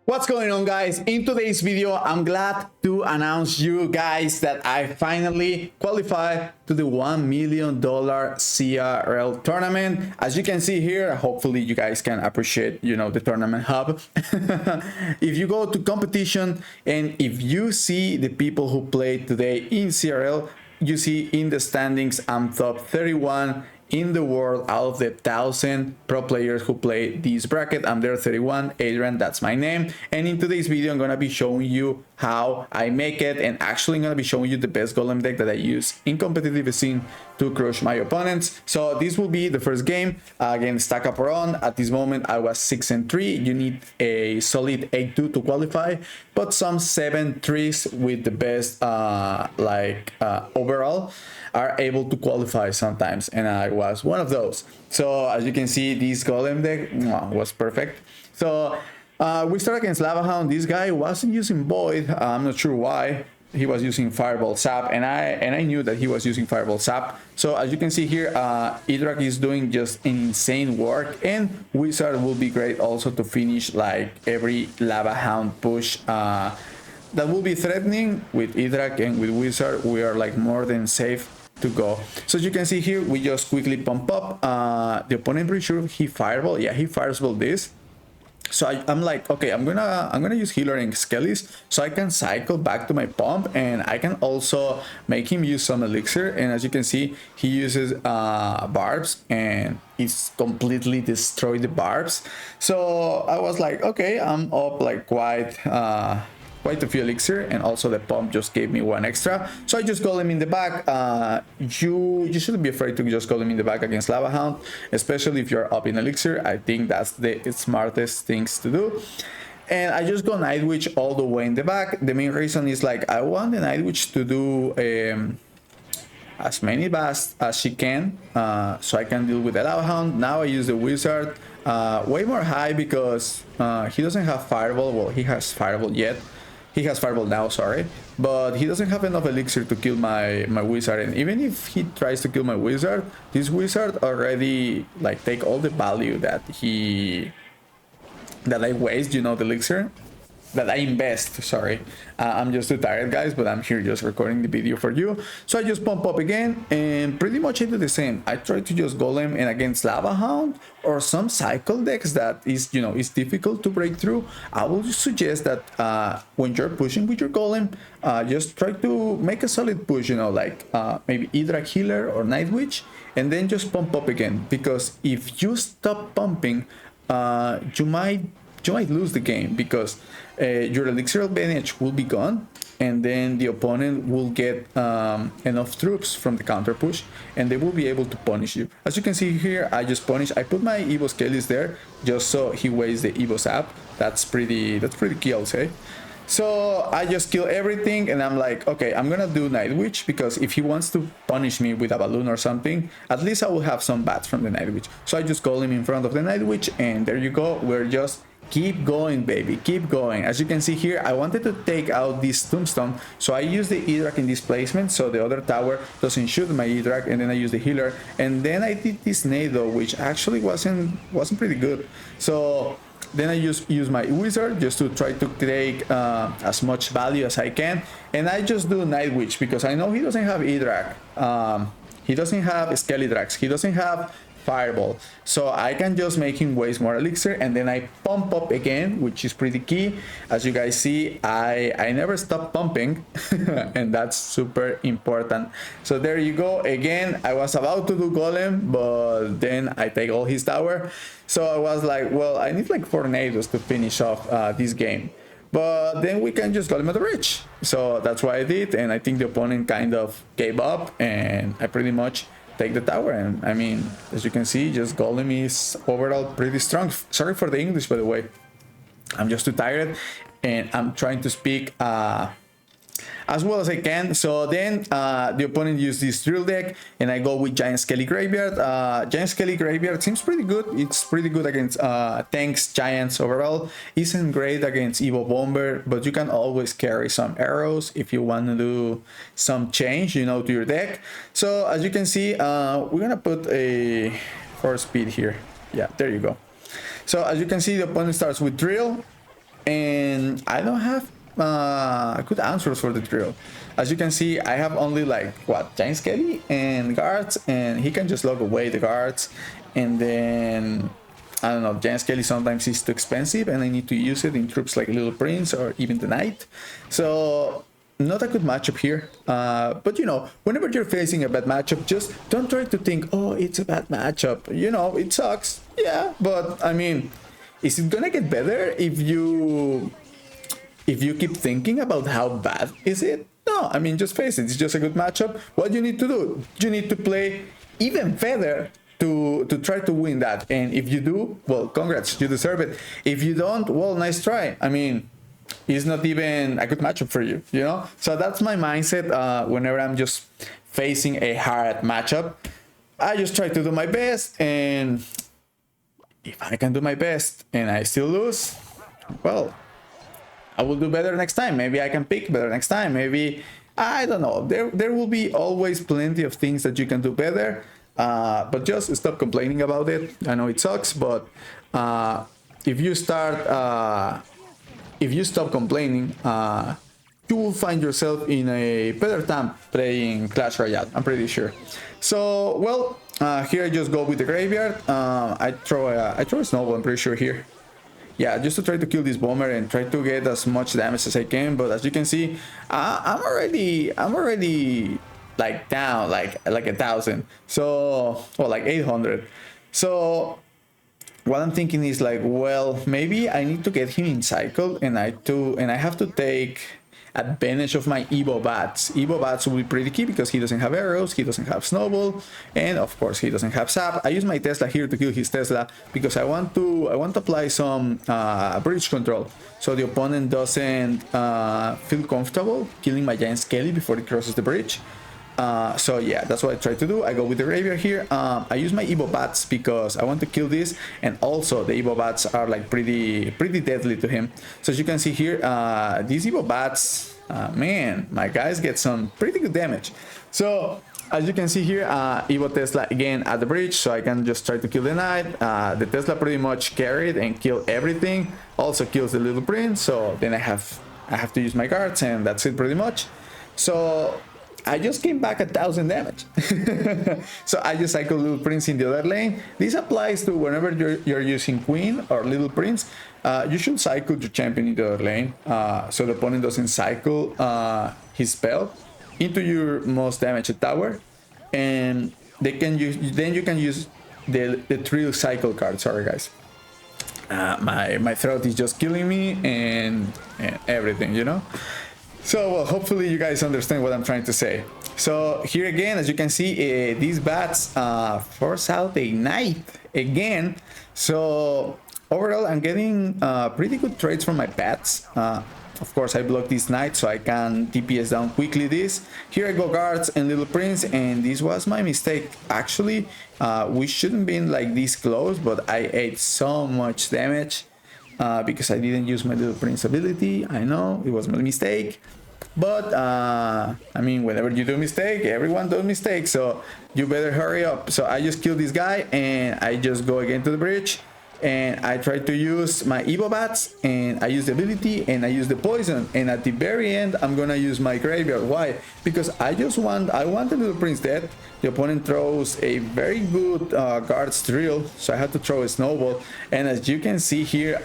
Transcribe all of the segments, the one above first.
What's going on, guys? In today's video, I'm glad to announce you guys that I finally qualified to the $1 million CRL tournament. As you can see here, hopefully you guys can appreciate, the tournament hub. If you go to competition and if you see the people who played today in CRL, you see in the standings, I'm top 31 in the world out of the 1,000 pro players who play this bracket. I'm there 31, Adrian, that's my name. And in today's video, I'm gonna be showing you how I make it, and actually I'm gonna be showing you the best golem deck that I use in competitive scene to crush my opponents. So this will be the first game against Stack Up Run. At this moment, I was 6-3. You need a solid 8-2 to qualify, but some 7-3s with the best overall are able to qualify sometimes, and I was one of those. So as you can see, this golem deck was perfect. So we start against Lava Hound. This guy wasn't using Void. I'm not sure why. He was using Fireball Sap, and I knew that he was using Fireball Sap. So as you can see here, Idrak is doing just insane work, and Wizard will be great also to finish like every Lava Hound push that will be threatening. With Idrak and with Wizard, we are like more than safe to go. So as you can see here, we just quickly pump up. The opponent, pretty sure he Fireball. Yeah, he Fireball this. So I'm like, okay, I'm gonna use healer and Skellies so I can cycle back to my pump, and I can also make him use some elixir. And as you can see, he uses barbs, and it's completely destroyed the barbs. So I was like, okay, I'm up like quite a few elixir, and also the pump just gave me one extra. So I just golem in the back. You shouldn't be afraid to just golem in the back against Lava Hound, especially if you're up in elixir. I think that's the smartest things to do. And I just go Night Witch all the way in the back. The main reason is like I want the Night Witch to do as many basts as she can, so I can deal with the Lava Hound. Now I use the Wizard way more high because he doesn't have Fireball. Well, he has Fireball yet. He has Fireball now, sorry, but he doesn't have enough elixir to kill my Wizard. And even if he tries to kill my Wizard, this Wizard already like take all the value that I waste, the elixir that I invest, sorry. I'm just too tired, guys, but I'm here just recording the video for you. So I just pump up again, and pretty much I do the same. I try to just golem, and against Lava Hound or some cycle decks that is, is difficult to break through, I will just suggest that when you're pushing with your golem, just try to make a solid push, like maybe Idrak Healer or Night Witch, and then just pump up again. Because if you stop pumping, you might lose the game, because your elixir advantage will be gone, and then the opponent will get enough troops from the counter push, and they will be able to punish you. As you can see here, I just punish. I put my Evo Skellies there just so he wastes the Evo Sap. That's pretty key, I'll say. So I just kill everything, and I'm like, okay, I'm gonna do Night Witch, because if he wants to punish me with a balloon or something, at least I will have some bats from the Night Witch. So I just call him in front of the Night Witch, and there you go. We're just keep going, baby, keep going. As you can see here, I wanted to take out this tombstone, so I use the Idrak in this placement so the other tower doesn't shoot my Idrak, and then I use the healer, and then I did this Nado, which actually wasn't pretty good. So then I use my Wizard just to try to take as much value as I can, and I just do Night Witch because I know he doesn't have Idrak, he doesn't have Skellidrax, he doesn't have Fireball, so I can just make him waste more elixir, and then I pump up again, which is pretty key. As you guys see, I never stop pumping and that's super important. So there you go. Again, I was about to do Golem, but then I take all his tower, so I was like, well, I need like 4 tornadoes to finish off this game, but then we can just Golem at the Rich. So that's what I did, and I think the opponent kind of gave up, and I pretty much take the tower. And I mean, as you can see, just Golem is overall pretty strong. Sorry for the English, by the way. I'm just too tired, and I'm trying to speak as well as I can. So then the opponent used this drill deck, and I go with Giant Skelly Graveyard. Giant Skelly Graveyard seems pretty good. It's pretty good against tanks, giants overall. Isn't great against Evo Bomber, but you can always carry some arrows if you want to do some change, to your deck. So as you can see, we're gonna put a 4 speed here. Yeah, there you go. So as you can see, the opponent starts with drill, and I don't have good answers for the drill. As you can see, I have only like what, Giant Skelly and guards, and he can just log away the guards, and then I don't know, Giant Skelly sometimes is too expensive and I need to use it in troops like Little Prince or even the Knight. So not a good matchup here. But you know, whenever you're facing a bad matchup, just don't try to think, oh, it's a bad matchup. You know, it sucks. Yeah, but I mean, is it gonna get better if you keep thinking about how bad is it? No, I mean, just face it. It's just a good matchup. What you need to do, you need to play even better to try to win that. And if you do, well, congrats, you deserve it. If you don't, well, nice try. I mean, it's not even a good matchup for you, you know? So that's my mindset whenever I'm just facing a hard matchup. I just try to do my best, and if I can do my best and I still lose, well, I will do better next time. Maybe I can pick better next time. Maybe, I don't know. There will be always plenty of things that you can do better. But just stop complaining about it. I know it sucks, but if you stop complaining, you will find yourself in a better time playing Clash Royale. I'm pretty sure. So, well, here I just go with the graveyard. I throw a snowball. I'm pretty sure here. Yeah, just to try to kill this bomber and try to get as much damage as I can. But as you can see, I'm already like down like 1,000. So, well, like 800. So what I'm thinking is like, well, maybe I need to get him in cycle, and I have to take advantage of my Evo bats. Evo bats will be pretty key because he doesn't have arrows, he doesn't have snowball, and of course he doesn't have sap. I use my Tesla here to kill his Tesla because I want to apply some bridge control so the opponent doesn't feel comfortable killing my Giant Skelly before he crosses the bridge. So yeah, that's what I try to do. I go with the graveyard here. I use my Evo bats because I want to kill this, and also the Evo bats are like pretty deadly to him. So as you can see here, these Evo bats, man, my guys get some pretty good damage. So as you can see here, Evo Tesla again at the bridge, so I can just try to kill the Knight. The Tesla pretty much carried and killed everything. Also kills the Little Prince. So then I have to use my guards, and that's it pretty much. So I just came back 1,000 damage. So I just cycle Little Prince in the other lane. This applies to whenever you're using Queen or Little Prince. You should cycle your champion in the other lane, so the opponent doesn't cycle his spell into your most damaged tower, and you can use the Trill cycle card. Sorry guys, my throat is just killing me and everything, you know. So, well, hopefully you guys understand what I'm trying to say. So here again, as you can see, these bats force out a Knight again. So overall, I'm getting pretty good trades from my bats. Of course, I block this Knight so I can DPS down quickly this. Here I go guards and Little Prince, and this was my mistake. Actually, we shouldn't been like this close, but I ate so much damage because I didn't use my Little Prince ability. I know, it was my mistake. But, I mean, whenever you do a mistake, everyone does mistakes, so you better hurry up. So I just kill this guy, and I just go again to the bridge, and I try to use my Evo Bats, and I use the ability, and I use the poison, and at the very end, I'm gonna use my graveyard. Why? Because I want the Little Prince dead. The opponent throws a very good guards drill, so I have to throw a snowball, and as you can see here,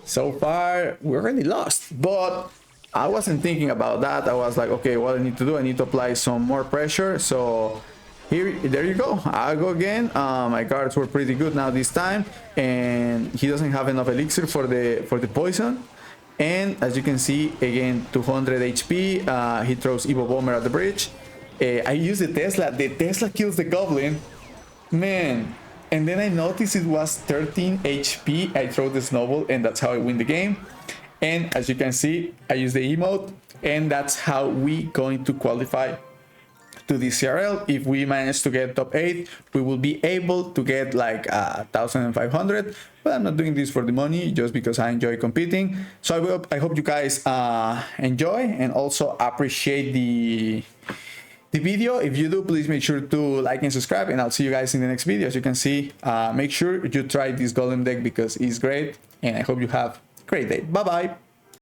so far, we already lost, but I wasn't thinking about that. I was like, okay, what I need to do, I need to apply some more pressure. So there you go. I'll go again. My cards were pretty good now this time, and he doesn't have enough elixir for the poison. And as you can see, again, 200 HP. He throws Evo Bomber at the bridge. I use the Tesla. The Tesla kills the Goblin. Man. And then I noticed it was 13 HP. I throw the snowball, and that's how I win the game. And as you can see, I use the emote, and that's how we going to qualify to the CRL. If we manage to get top 8, we will be able to get like 1,500. But I'm not doing this for the money, just because I enjoy competing. So I hope you guys enjoy and also appreciate the video. If you do, please make sure to like and subscribe, and I'll see you guys in the next video. As you can see, make sure you try this Golem deck because it's great, and I hope you have a great day. Bye bye.